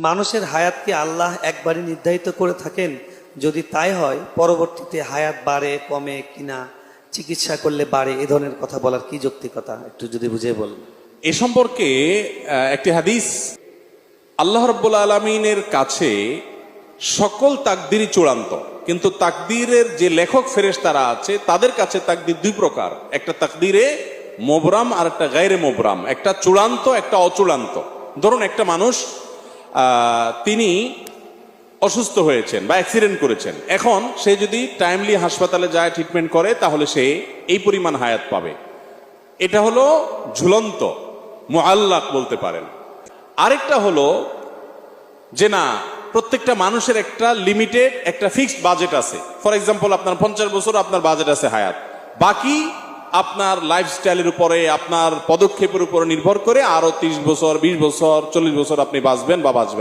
মানুষের হায়াতকে আল্লাহ একবারই নির্ধারিত করে থাকেন? যদি তাই হয়, পরবর্তীতে হায়াত বাড়ে কমে কিনা, চিকিৎসা করলে বাড়ে, এ ধরনের কথা বলার কি যৌক্তিকতা, একটু যদি বুঝিয়ে বলেন। এ সম্পর্কে একটি হাদিস, আল্লাহ রাব্বুল আলামিনের কাছে সকল তাকদিরই চূড়ান্ত, কিন্তু তাকদিরের যে লেখক ফেরেশতারা আছে তাদের কাছে তাকদির দুই প্রকার, একটা তাকদিরে মোবরাম আর একটা গায়রে মোবরাম, একটা চূড়ান্ত একটা অচূড়ান্ত। ধরুন একটা মানুষ তিনি অসুস্থ হয়েছেন বা অ্যাক্সিডেন্ট করেছেন, এখন সে যদি টাইমলি হাসপাতালে যায় ট্রিটমেন্ট করে তাহলে সে এই পরিমাণ হায়াত পাবে, এটা হলো ঝুলন্ত মুআল্লাক বলতে পারেন। আরেকটা হলো যে না, প্রত্যেকটা মানুষের একটা লিমিটেড একটা ফিক্সড বাজেট আছে। ফর এক্সাম্পল আপনার 50 বছর আপনার বাজেট আছে হায়াত, বাকি আপনার লাইফস্টাইলের উপরে আপনার পদক্ষেপের উপরে নির্ভর করে আরো 30 বছর 20 বছর 40 বছর আপনি বাঁচবেন বা বাঁচবেন।